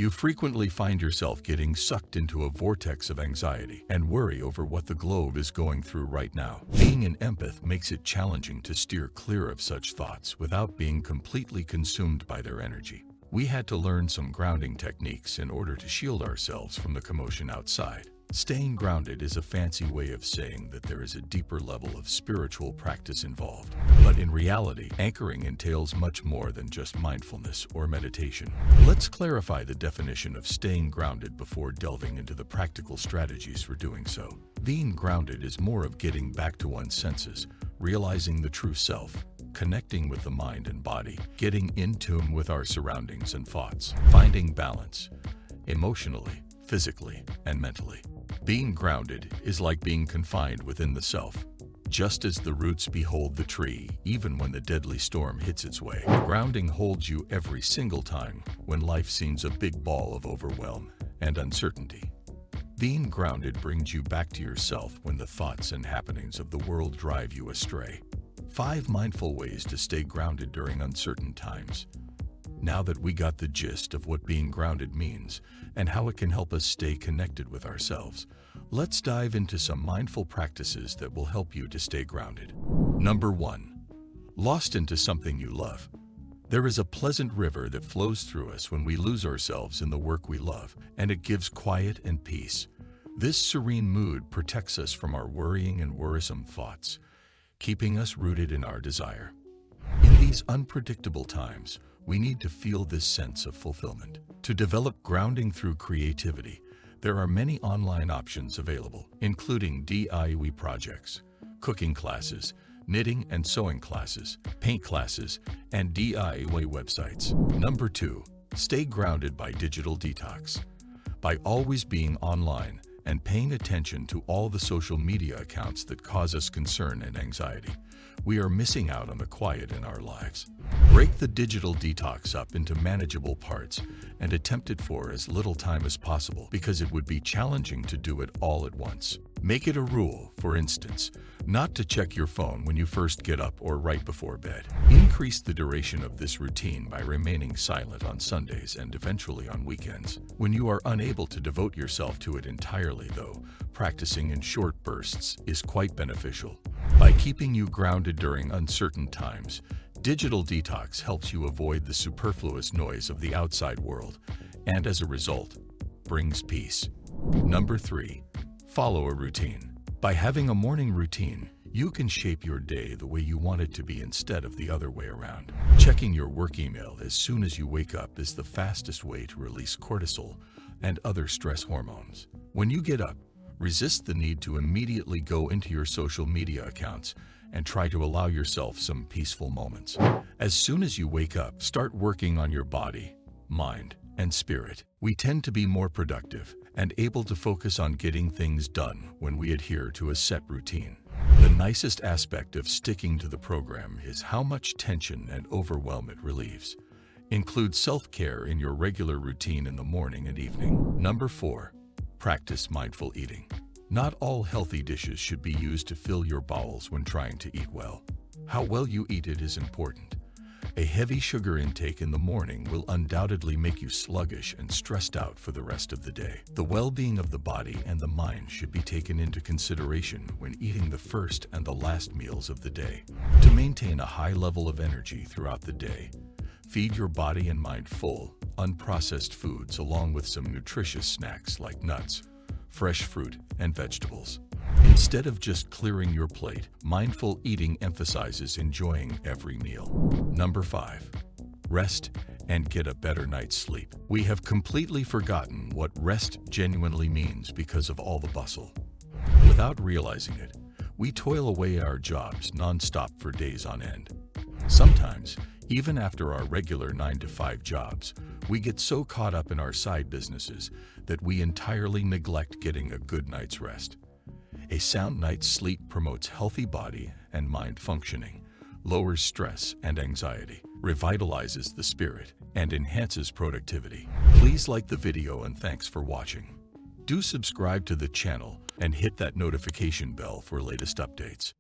You frequently find yourself getting sucked into a vortex of anxiety and worry over what the globe is going through right now. Being an empath makes it challenging to steer clear of such thoughts without being completely consumed by their energy. We had to learn some grounding techniques in order to shield ourselves from the commotion outside. Staying grounded is a fancy way of saying that there is a deeper level of spiritual practice involved. But in reality, anchoring entails much more than just mindfulness or meditation. Let's clarify the definition of staying grounded before delving into the practical strategies for doing so. Being grounded is more of getting back to one's senses, realizing the true self, connecting with the mind and body, getting in tune with our surroundings and thoughts, finding balance, emotionally, physically, and mentally. Being grounded is like being confined within the self. Just as the roots behold the tree, even when the deadly storm hits its way, grounding holds you every single time when life seems a big ball of overwhelm and uncertainty. Being grounded brings you back to yourself when the thoughts and happenings of the world drive you astray. 5 mindful ways to stay grounded during uncertain times. Now that we got the gist of what being grounded means and how it can help us stay connected with ourselves, let's dive into some mindful practices that will help you to stay grounded. Number 1. Lost into something you love. There is a pleasant river that flows through us when we lose ourselves in the work we love, and it gives quiet and peace. This serene mood protects us from our worrying and worrisome thoughts, keeping us rooted in our desire. In these unpredictable times, we need to feel this sense of fulfillment. To develop grounding through creativity, there are many online options available, including DIY projects, cooking classes, knitting and sewing classes, paint classes, and DIY websites. Number 2. Stay grounded by digital detox. By always being online and paying attention to all the social media accounts that cause us concern and anxiety, we are missing out on the quiet in our lives. Break the digital detox up into manageable parts and attempt it for as little time as possible, because it would be challenging to do it all at once. Make it a rule, for instance, not to check your phone when you first get up or right before bed. Increase the duration of this routine by remaining silent on Sundays and eventually on weekends. When you are unable to devote yourself to it entirely, though, practicing in short bursts is quite beneficial. By keeping you grounded during uncertain times, digital detox helps you avoid the superfluous noise of the outside world and, as a result, brings peace. Number 3. Follow a routine. By having a morning routine, you can shape your day the way you want it to be instead of the other way around. Checking your work email as soon as you wake up is the fastest way to release cortisol and other stress hormones. When you get up, resist the need to immediately go into your social media accounts and try to allow yourself some peaceful moments. As soon as you wake up, start working on your body, mind, and spirit. We tend to be more productive and able to focus on getting things done when we adhere to a set routine. The nicest aspect of sticking to the program is how much tension and overwhelm it relieves. Include self-care in your regular routine in the morning and evening. Number 4. Practice mindful eating. Not all healthy dishes should be used to fill your bowels when trying to eat well. How well you eat it is important. A heavy sugar intake in the morning will undoubtedly make you sluggish and stressed out for the rest of the day. The well-being of the body and the mind should be taken into consideration when eating the first and the last meals of the day. To maintain a high level of energy throughout the day, feed your body and mind full, unprocessed foods along with some nutritious snacks like nuts, fresh fruit, and vegetables. Instead of just clearing your plate, mindful eating emphasizes enjoying every meal. Number 5. Rest and get a better night's sleep. We have completely forgotten what rest genuinely means because of all the bustle. Without realizing it, we toil away at our jobs non-stop for days on end. Sometimes, even after our regular 9-to-5 jobs, we get so caught up in our side businesses that we entirely neglect getting a good night's rest. A sound night's sleep promotes healthy body and mind functioning, lowers stress and anxiety, revitalizes the spirit, and enhances productivity. Please like the video and thanks for watching. Do subscribe to the channel and hit that notification bell for latest updates.